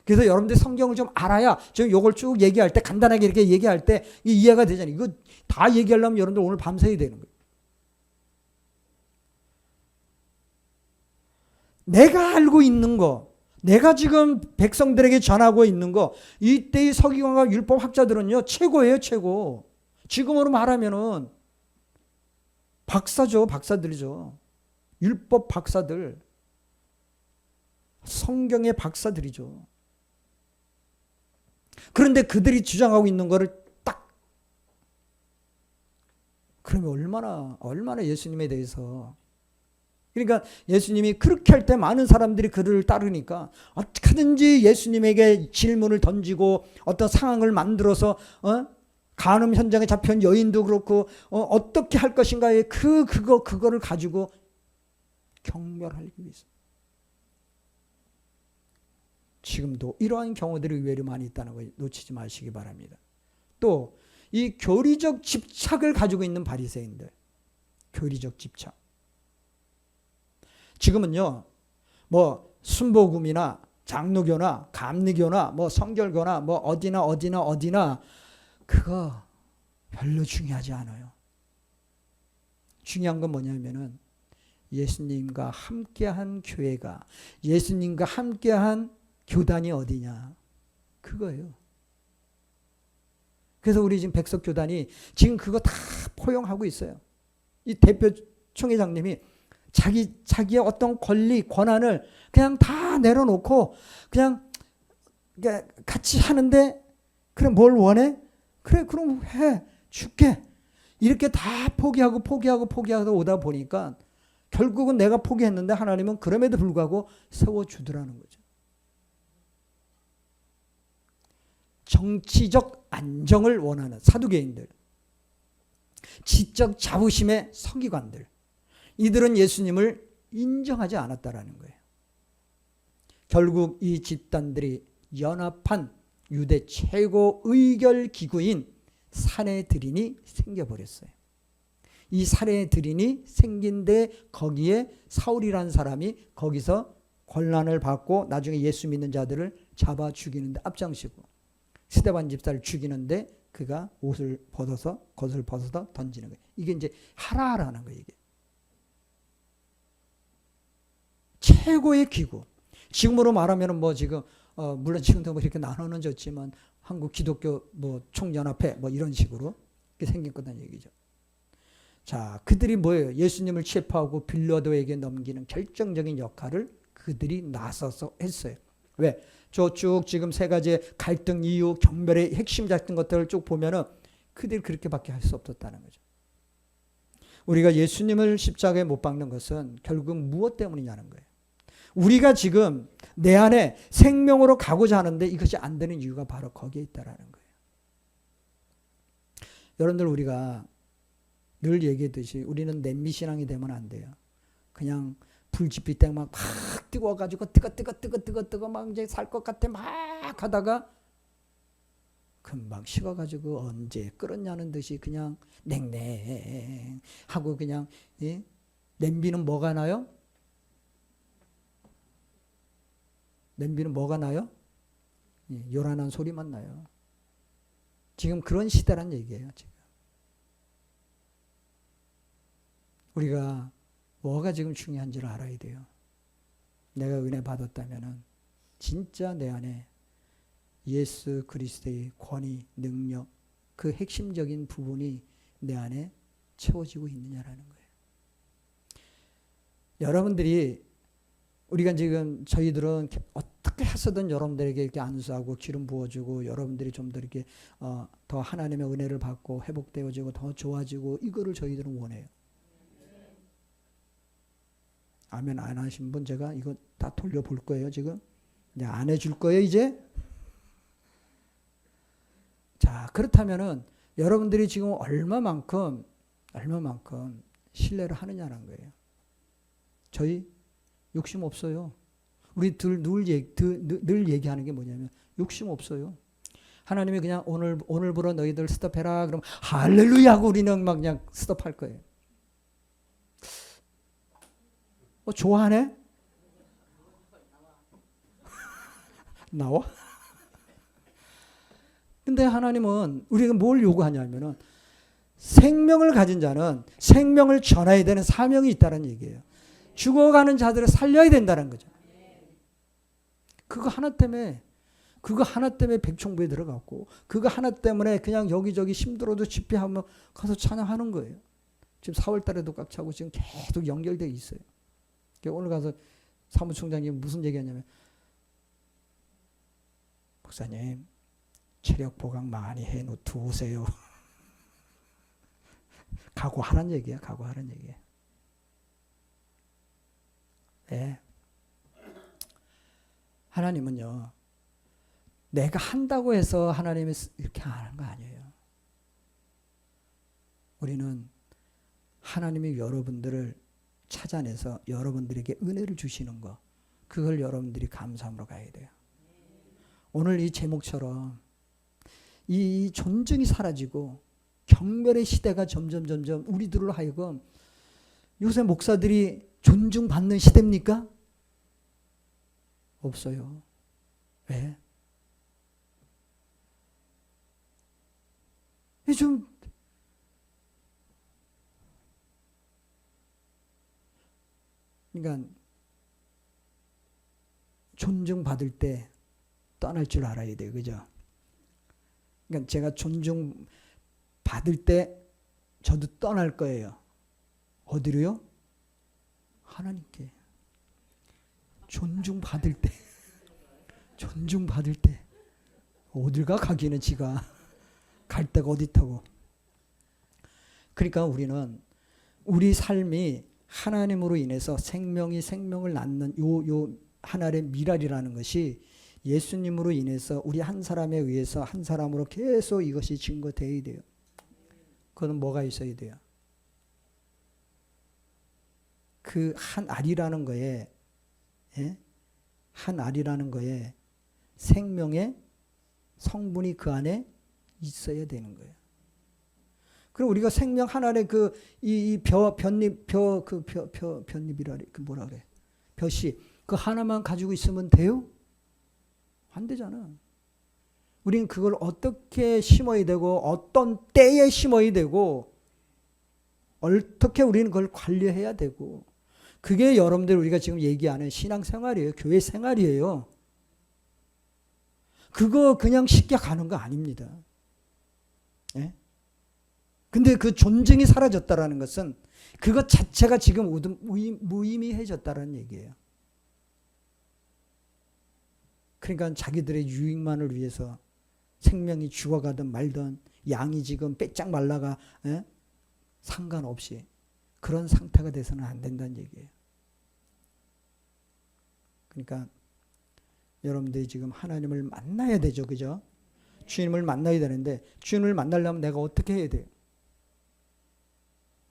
그래서 여러분들 성경을 좀 알아야 지금 이걸 쭉 얘기할 때, 간단하게 이렇게 얘기할 때 이해가 되잖아요. 이거 다 얘기하려면 여러분들 오늘 밤새야 되는 거예요. 내가 알고 있는 거, 내가 지금 백성들에게 전하고 있는 거, 이때의 서기관과 율법학자들은요, 최고예요, 최고. 지금으로 말하면은 박사죠, 박사들이죠. 율법 박사들. 성경의 박사들이죠. 그런데 그들이 주장하고 있는 거를 딱, 그러면 얼마나 예수님에 대해서, 그러니까 예수님이 그렇게 할 때 많은 사람들이 그를 따르니까 어떻게든지 예수님에게 질문을 던지고 어떤 상황을 만들어서 간음 현장에 잡혀온 여인도 그렇고 어떻게 할 것인가에 그거를 가지고 경멸하기 위해서. 지금도 이러한 경우들이 의외로 많이 있다는 거 놓치지 마시기 바랍니다. 또 이 교리적 집착을 가지고 있는 바리새인들, 교리적 집착. 지금은요, 뭐 순복음이나 장로교나 감리교나 뭐 성결교나 뭐 어디나 그거 별로 중요하지 않아요. 중요한 건 뭐냐면은 예수님과 함께한 교회가, 예수님과 함께한 교단이 어디냐, 그거예요. 그래서 우리 지금 백석교단이 지금 그거 다 포용하고 있어요. 이 대표 총회장님이 자기의 어떤 권리, 권한을 그냥 다 내려놓고 그냥 같이 하는데, 그래 뭘 원해? 그래 그럼 해, 줄게. 이렇게 다 포기하고 오다 보니까 결국은 내가 포기했는데 하나님은 그럼에도 불구하고 세워주더라는 거죠. 정치적 안정을 원하는 사두개인들, 지적 자부심의 서기관들, 이들은 예수님을 인정하지 않았다라는 거예요. 결국 이 집단들이 연합한 유대 최고 의결 기구인 산헤드린이 생겨버렸어요. 이 산헤드린이 생긴데 거기에 사울이라는 사람이 거기서 권한을 받고 나중에 예수 믿는 자들을 잡아 죽이는데 앞장서고, 스데반 집사를 죽이는데 그가 겉을 벗어서 던지는 거예요. 이게 이제 하라라는 거예요. 이게 최고의 기구. 지금으로 말하면 뭐 지금 물론 지금도 뭐 이렇게 나눠는 졌지만 한국 기독교 뭐 총연합회 뭐 이런 식으로 이렇게 생긴 거다는 얘기죠. 자, 그들이 뭐예요? 예수님을 체포하고 빌라도에게 넘기는 결정적인 역할을 그들이 나서서 했어요. 왜? 저쭉 지금 세 가지 갈등 이유, 경멸의 핵심 같은 것들을 쭉 보면은 그들이 그렇게밖에 할 수 없었다는 거죠. 우리가 예수님을 십자가에 못 박는 것은 결국 무엇 때문이냐는 거예요. 우리가 지금 내 안에 생명으로 가고자 하는데 이것이 안 되는 이유가 바로 거기에 있다라는 거예요. 여러분들, 우리가 늘 얘기했듯이 우리는 냄비신앙이 되면 안 돼요. 그냥 불지피 때 막 뜨거워가지고 뜨거 막 이제 살 것 같아 막 하다가 금방 식어가지고 언제 끓었냐는 듯이 그냥 냉랭하고 그냥, 예? 냄비는 뭐가 나요? 냄비는 뭐가 나요? 예, 요란한 소리만 나요. 지금 그런 시대란 얘기예요. 지금 우리가 뭐가 지금 중요한지를 알아야 돼요. 내가 은혜 받았다면은 진짜 내 안에 예수 그리스도의 권위, 능력, 그 핵심적인 부분이 내 안에 채워지고 있느냐라는 거예요. 여러분들이, 우리가 지금 저희들은 어떻게 해서든 여러분들에게 이렇게 안수하고 기름 부어주고 여러분들이 좀 더 이렇게 더 하나님의 은혜를 받고 회복되어지고 더 좋아지고, 이거를 저희들은 원해요. 아멘 안 하신 분 제가 이거 다 돌려볼 거예요. 지금 이제 안 해줄 거예요 이제. 자, 그렇다면은 여러분들이 지금 얼마만큼 신뢰를 하느냐는 거예요. 저희 욕심 없어요. 우리 늘 얘기하는 게 뭐냐면 욕심 없어요. 하나님이 그냥 오늘부로 너희들 스톱해라 그러면 할렐루야 하고 우리는 막 그냥 스톱할 거예요. 좋아하네? 나와? 근데 하나님은 우리가 뭘 요구하냐면은 생명을 가진 자는 생명을 전해야 되는 사명이 있다는 얘기예요. 죽어가는 자들을 살려야 된다는 거죠. 그거 하나 때문에 백총부에 들어갔고 그거 하나 때문에 그냥 여기저기 힘들어도 집회하면 가서 찬양하는 거예요. 지금 4월 달에도 꽉 차고 지금 계속 연결되어 있어요. 오늘 가서 사무총장님 무슨 얘기하냐면 목사님 체력 보강 많이 해놓으세요. 각오하라는 얘기야. 각오하라는 얘기야. 네. 하나님은요. 내가 한다고 해서 하나님이 이렇게 안 하는 거 아니에요. 우리는 하나님이 여러분들을 찾아내서 여러분들에게 은혜를 주시는 거 그걸 여러분들이 감사함으로 가야 돼요. 오늘 이 제목처럼 이 존중이 사라지고 경멸의 시대가 점점 우리들로 하여금 요새 목사들이 존중받는 시대입니까? 없어요. 왜? 좀 그러니까 존중받을 때 떠날 줄 알아야 돼요. 그죠? 그러니까 제가 존중받을 때 저도 떠날 거예요. 어디로요? 하나님께. 존중받을 때 어딜 가기는 지가 갈 데가 어디 있다고. 그러니까 우리는 우리 삶이 하나님으로 인해서 생명이 생명을 낳는 요 하나의 미랄이라는 것이 예수님으로 인해서 우리 한 사람에 의해서 한 사람으로 계속 이것이 증거되어야 돼요. 그건 뭐가 있어야 돼요? 그 한 알이라는 거에 한 알이라는 거에 생명의 성분이 그 안에 있어야 되는 거예요. 그럼 우리가 생명 하나의 볏잎이라 그 뭐라 그래? 벼씨 그 하나만 가지고 있으면 돼요? 안 되잖아. 우리는 그걸 어떻게 심어야 되고 어떤 때에 심어야 되고 어떻게 우리는 그걸 관리해야 되고 그게 여러분들 우리가 지금 얘기하는 신앙생활이에요. 교회 생활이에요. 그거 그냥 쉽게 가는 거 아닙니다. 예? 근데 그 존중이 사라졌다라는 것은 그것 자체가 지금 무의미해졌다는 얘기예요. 그러니까 자기들의 유익만을 위해서 생명이 죽어가든 말든 양이 지금 빼짝 말라가 상관없이 그런 상태가 돼서는 안 된다는 얘기예요. 그러니까 여러분들이 지금 하나님을 만나야 되죠. 그죠? 주님을 만나야 되는데 주님을 만나려면 내가 어떻게 해야 돼요?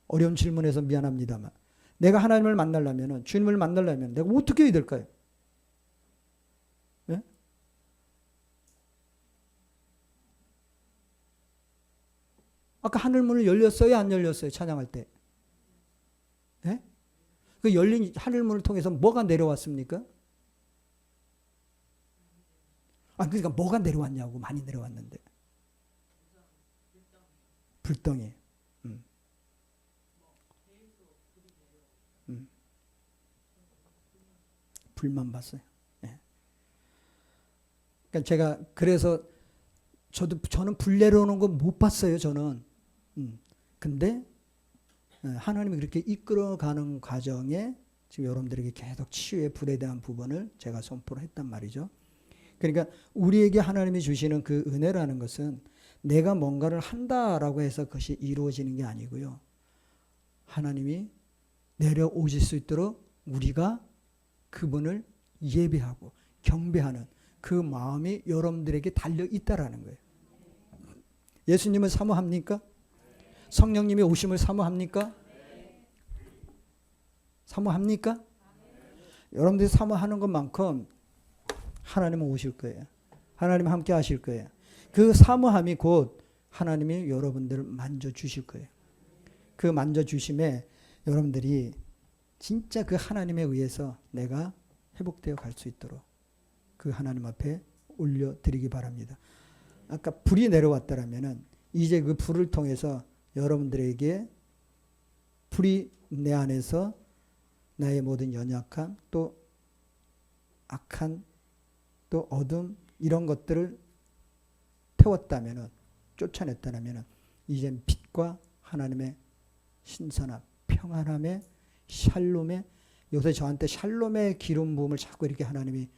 어려운 질문에서 미안합니다만 내가 하나님을 만나려면 주님을 만나려면 내가 어떻게 해야 될까요? 네? 아까 하늘문을 열렸어요? 안 열렸어요? 찬양할 때. 네? 그 열린 하늘문을 통해서 뭐가 내려왔습니까? 그러니까 뭐가 내려왔냐고. 많이 내려왔는데. 불덩이. 불만 봤어요. 네. 그러니까 제가 그래서 저는 불 내려오는 거 못 봤어요. 저는. 근데 하나님이 그렇게 이끌어가는 과정에 지금 여러분들에게 계속 치유의 불에 대한 부분을 제가 선포를 했단 말이죠. 그러니까 우리에게 하나님이 주시는 그 은혜라는 것은 내가 뭔가를 한다라고 해서 그것이 이루어지는 게 아니고요. 하나님이 내려오실 수 있도록 우리가 그분을 예배하고 경배하는 그 마음이 여러분들에게 달려 있다라는 거예요. 예수님을 사모합니까? 성령님이 오심을 사모합니까? 사모합니까? 여러분들이 사모하는 것만큼 하나님은 오실 거예요. 하나님 함께 하실 거예요. 그 사모함이 곧 하나님이 여러분들을 만져주실 거예요. 그 만져주심에 여러분들이 진짜 그 하나님에 의해서 내가 회복되어 갈 수 있도록 그 하나님 앞에 올려드리기 바랍니다. 아까 불이 내려왔다라면은 이제 그 불을 통해서 여러분들에게 불이 내 안에서 나의 모든 연약함 또 악한 또 어둠 이런 것들을 태웠다면은, 쫓아냈다면은 이젠 빛과 하나님의 신선함, 평안함의 샬롬의, 요새 저한테 샬롬의 기름 부음을 자꾸 이렇게 하나님이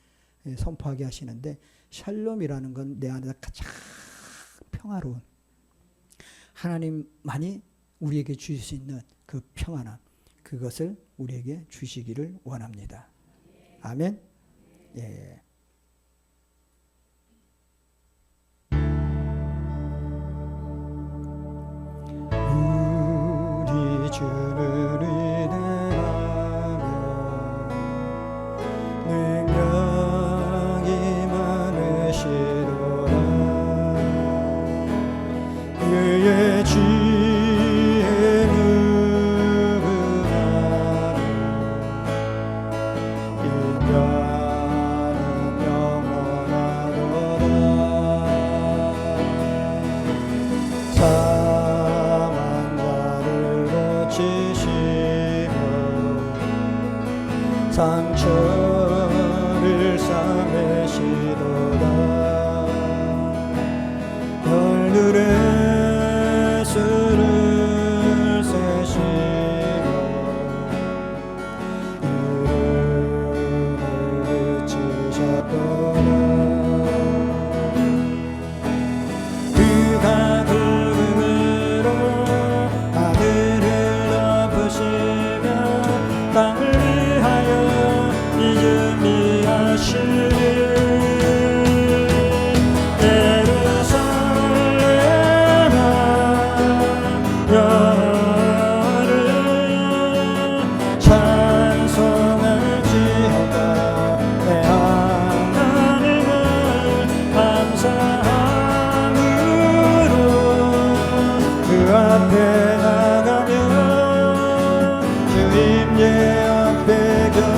선포하게 하시는데, 샬롬이라는 건 내 안에서 가장 평화로운, 하나님만이 우리에게 주실 수 있는 그 평안함, 그것을 우리에게 주시기를 원합니다. 아멘. 예. 우리 주는 위대하며 능력이 많으시도다. 그의 지혜는 인자는 영원하도다. 사망자를 고치시며 상처를 싸매시도다. 별들의 수를 세시며 이름을 그치셨도다. 그가 부름으로 하늘을 덮으시며 땅을 위하여 이름이 하시리. 예루살렘아 너를 찬송할지어다. 내 하나님을 감사함으로 그 앞에 나가며 주님 예언 배경에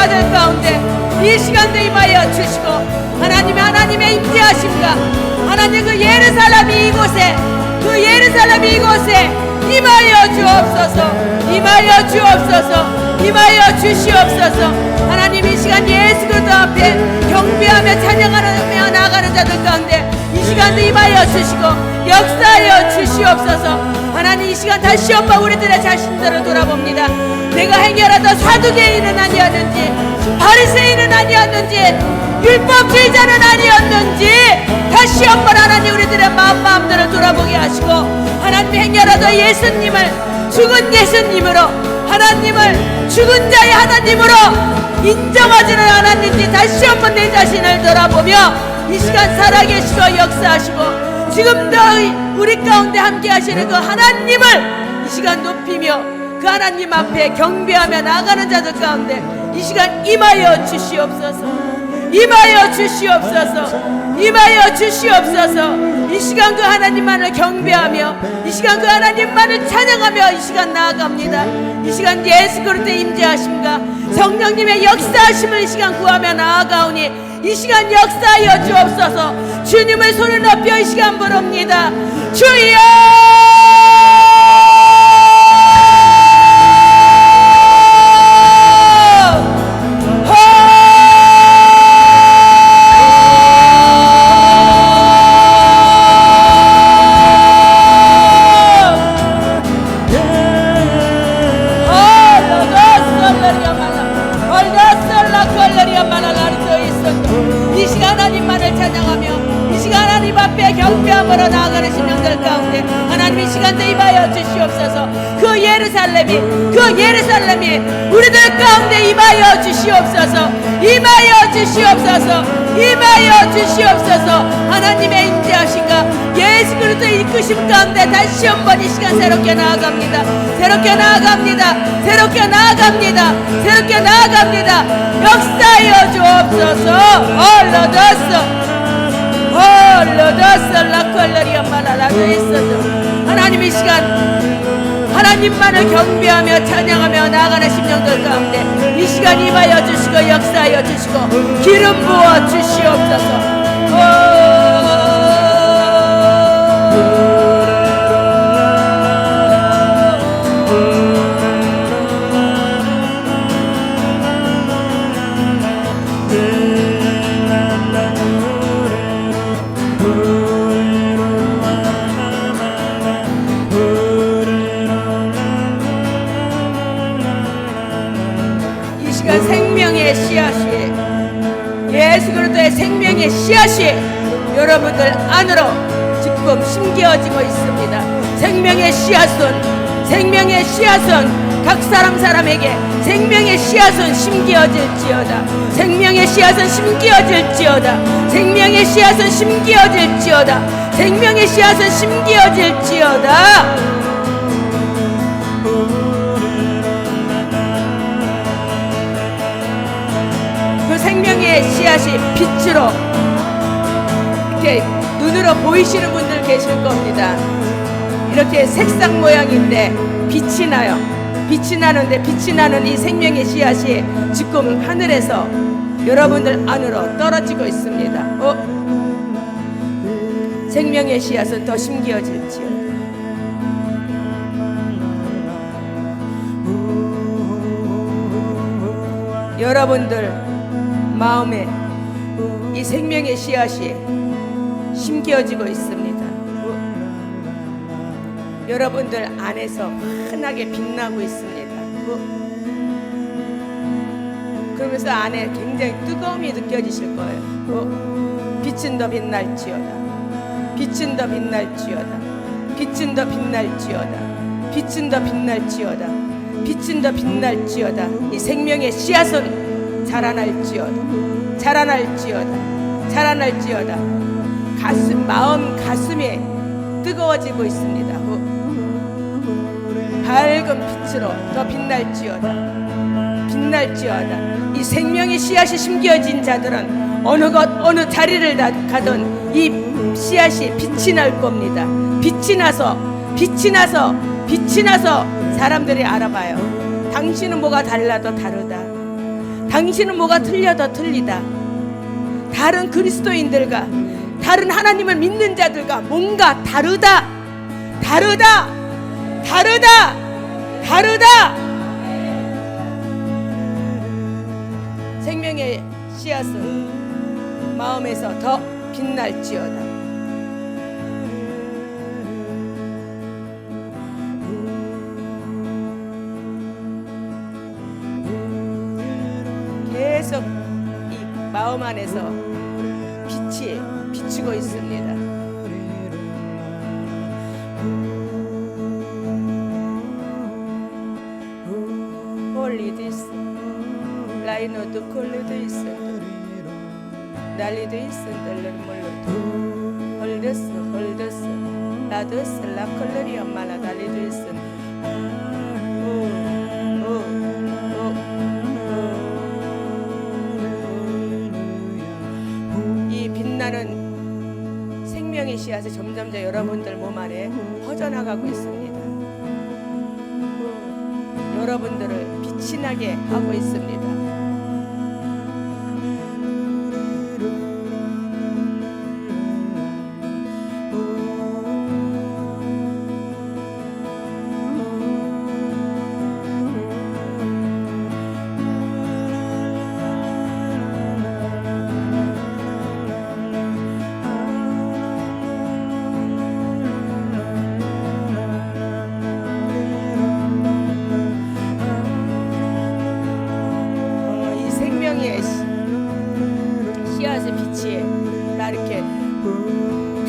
자들 가운데 이 시간도 임하여 주시고 하나님의 임재하심과 하나님 그 예루살렘이 이곳에 그 예루살렘이 이곳에 임하여 주옵소서. 임하여 주옵소서. 임하여 주시옵소서. 하나님 이 시간 예수 그리스도 앞에 경배하며 찬양하며 나아가는 자들 가운데 이 시간도 임하여 주시고 역사하여 주시옵소서. 하나님 이 시간 다시 한번 우리들의 자신들을 돌아봅니다. 내가 행여라도 사두개인은 아니었는지 바리새인은 아니었는지 율법주의자는 아니었는지 다시 한번 하나님 우리들의 마음들을 돌아보게 하시고 하나님 행여라도 예수님을 죽은 예수님으로 하나님을 죽은 자의 하나님으로 인정하지는 않았는지 다시 한번 내 자신을 돌아보며 이 시간 살아계시고 역사하시고 지금도 우리 가운데 함께 하시는 그 하나님을 이 시간 높이며 그 하나님 앞에 경배하며 나아가는 자들 가운데 이 시간 임하여 주시옵소서. 임하여 주시옵소서. 임하여 주시옵소서. 이 시간 그 하나님만을 경배하며 이 시간 그 하나님만을 찬양하며 이 시간 나아갑니다. 이 시간 예수 그리스도의 임재하심과 성령님의 역사하심을 이 시간 구하며 나아가오니 이 시간 역사하여 주옵소서. 주님의 손을 높여 이 시간 부릅니다. 주여 이 시간 하나님만을 찬양하며 이 시간 하나님 앞에 경배함으로 나아가는 심령들 가운데 하나님 이 시간도 임하여 주시옵소서. 그 예루살렘이 우리들 가운데 임하여 주시옵소서. 임하여 주시옵소서. 임하여 주시옵소서. 하나님의 임재하신가 예수 그리스도의 이끄심 가운데 다시 한번 이 시간 새롭게 나아갑니다. 새롭게 나아갑니다. 새롭게 나아갑니다. 새롭게 나아갑니다. 역사하여 주옵소서. 얼러더서 라컬러리아 말라라도 있어도 하나님 이 시간 하나님만을 경배하며 찬양하며 나아가는 심령들 가운데 이 시간 임하여 주시고 역사하여 주시고 기름 부어 주시옵소서. 생명의 씨앗이 예수 그리스도의 생명의 씨앗이 여러분들 안으로 지금 심겨지고 있습니다. 생명의 씨앗은 각 사람에게 생명의 씨앗은 심겨질지어다. 생명의 씨앗은 심겨질지어다. 생명의 씨앗은 심겨질지어다. 생명의 씨앗은 심겨질지어다. 생명의 씨앗이 빛으로 이렇게 눈으로 보이시는 분들 계실 겁니다. 이렇게 색상 모양인데 빛이 나요. 빛이 나는데 빛이 나는 이 생명의 씨앗이 지금 하늘에서 여러분들 안으로 떨어지고 있습니다. 생명의 씨앗은 더 심겨질지요. 여러분들 마음에 이 생명의 씨앗이 심겨지고 있습니다. 여러분들 안에서 환하게 빛나고 있습니다. 그러면서 안에 굉장히 뜨거움이 느껴지실 거예요. 빛은 더 빛날지어다. 빛은 더 빛날지어다. 빛은 더 빛날지어다. 빛은 더 빛날지어다. 빛은 더 빛날지어다. 이 생명의 씨앗은 자라날지어다. 자라날지어다. 자라날지어다. 가슴이 뜨거워지고 있습니다. 밝은 빛으로 더 빛날지어다. 빛날지어다. 이 생명의 씨앗이 심겨진 자들은 어느 자리를 가든 이 씨앗이 빛이 날 겁니다. 빛이 나서 사람들이 알아봐요. 당신은 뭐가 달라도 다르다. 당신은 뭐가 틀려도 틀리다. 다른 그리스도인들과 다른 하나님을 믿는 자들과 뭔가 다르다. 다르다. 다르다. 다르다. 생명의 씨앗은 마음에서 더 빛날지어다. 계속 이 마음 안에서 빛이 비추고 있습니다. 홀리디스 라이노도 콜르도 있어 날리도 있어 널를 몰라도 홀드스 라드스 라콜르리 엄마라 달리도 있어 이 빛나는 생명의 씨앗이 점점 더 여러분들 몸 안에 퍼져나가고 있습니다. 여러분들을 빛이 나게 하고 있습니다. 씨앗의 빛이 나 이렇게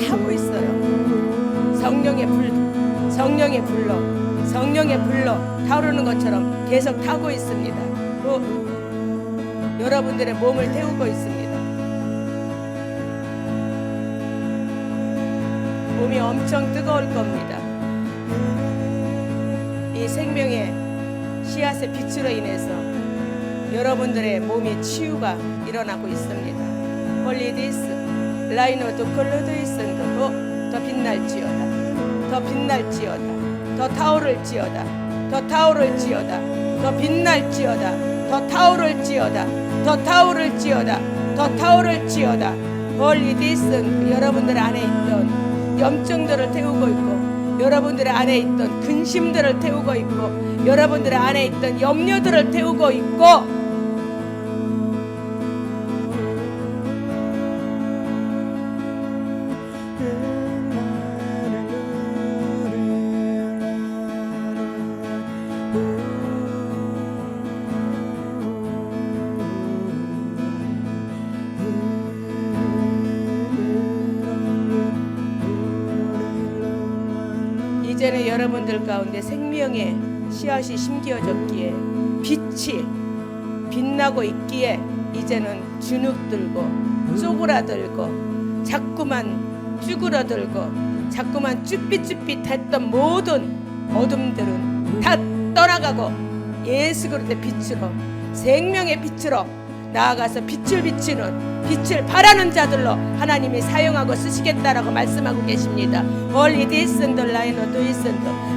타고 있어요. 성령의 불로 타오르는 것처럼 계속 타고 있습니다. 또 여러분들의 몸을 태우고 있습니다. 몸이 엄청 뜨거울 겁니다. 이 생명의 씨앗의 빛으로 인해서 여러분들의 몸의 치유가 일어나고 있습니다. 홀리디스 라이노도 콜로도 있은도 더 빛날지어다. 더 빛날지어다. 더 타오를지어다. 더 타오를지어다. 더 빛날지어다. 더 타오를지어다. 더 타오를지어다. 더 타오를지어다. 홀리디스 여러분들 안에 있던 염증들을 태우고 있고 여러분들 안에 있던 근심들을 태우고 있고 여러분들 안에 있던 염려들을 태우고 있고 이제는 여러분들 가운데 생명의 씨앗이 심겨졌기에 빛이 빛나고 있기에 이제는 주눅들고 쪼그라들고 자꾸만 쭈그러들고 자꾸만 쭈삣쭈삣했던 모든 어둠들은 다 떠나가고 예수 그리스도의 빛으로 생명의 빛으로 나아가서 빛을 비추는 빛을 바라는 자들로 하나님이 사용하고 쓰시겠다라고 말씀하고 계십니다.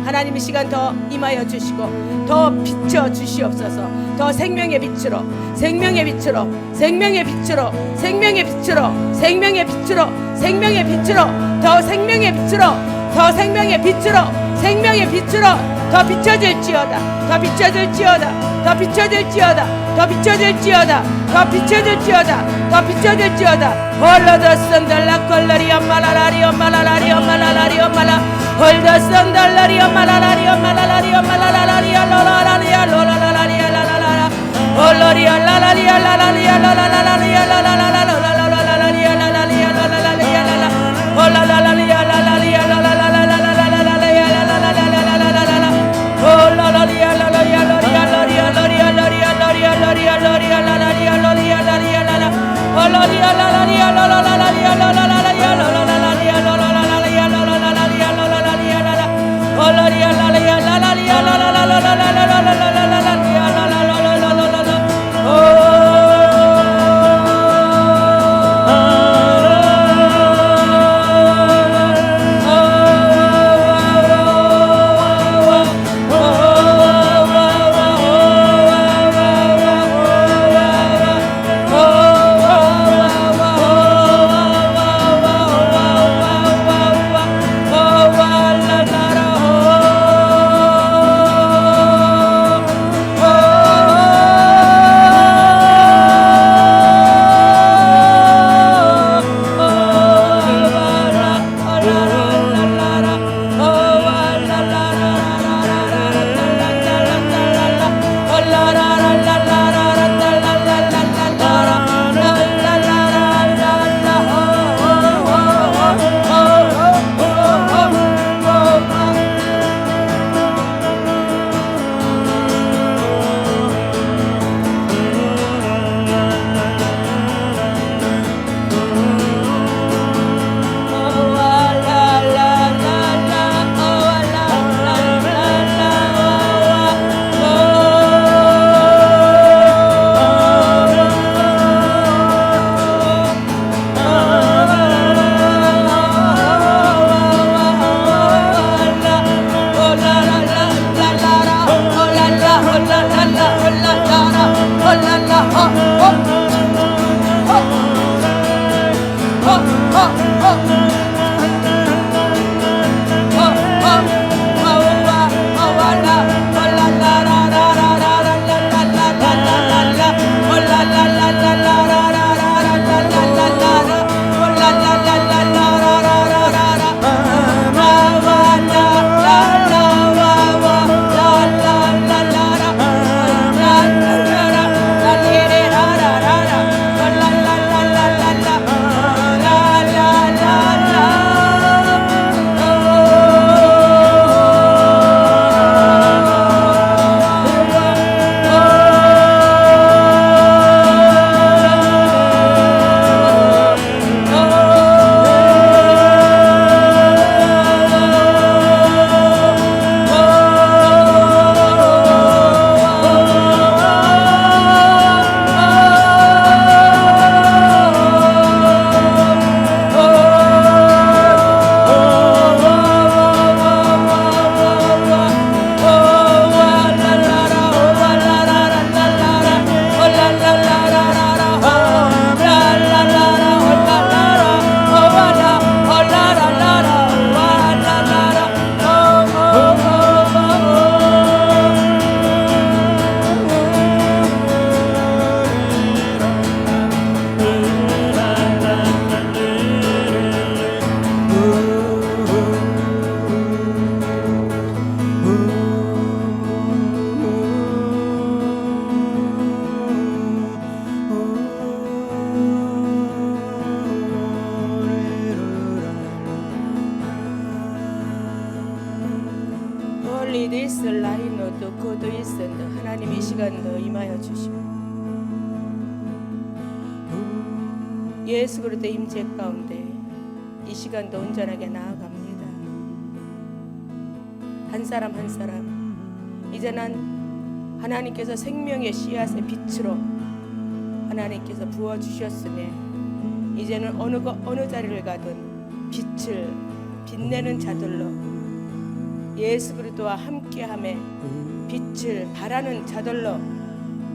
하나님의 시간 더 임하여 주시고 더 비춰 주시옵소서. 더 생명의 빛으로 생명의 빛으로 생명의 빛으로 생명의 빛으로 생명의 빛으로 생명의 빛으로 더 생명의 빛으로 더 생명의 빛으로 생명의 빛으로 더 비춰질지어다. 더 비춰질지어다. 더 비춰질지어다. 더 비춰질지어다. 더 비춰질지어다. 더 비춰질지어다. 홀로더선달라 콜라리아 말라라리아 말라라리아 말라라리아 말라 홀더선달라리아 말라라리아 말라라리아 말라라리아 로라라리아 로라라리아 라라라라 홀로리아 라라리아 라라리아 라라라리아 라라라라 로라라리아 라라리아 라라라리아 라라 홀라라리아 라라리아 멀리 있을 라이노도 고도 있은데 하나님 이 시간도 임하여 주시고 예수 그리스도 임재 가운데 이 시간도 온전하게 나아갑니다. 한 사람 한 사람 이제는 하나님께서 생명의 씨앗의 빛으로 하나님께서 부어 주셨으니 이제는 어느 자리를 가든 빛을 빛내는 자들로 예수 그리스도와 함께함에 빛을 발하는 자들로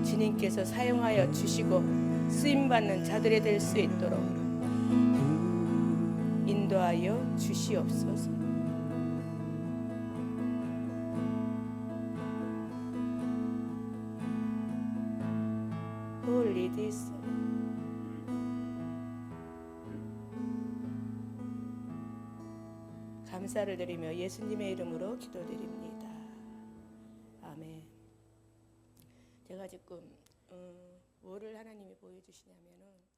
주님께서 사용하여 주시고 쓰임받는 자들이 될 수 있도록 인도하여 주시옵소서. Holy this 감사를 드리며 예수님의 이름으로 기도드립니다. 아멘. 제가 지금 뭐를 하나님이 보여주시냐면은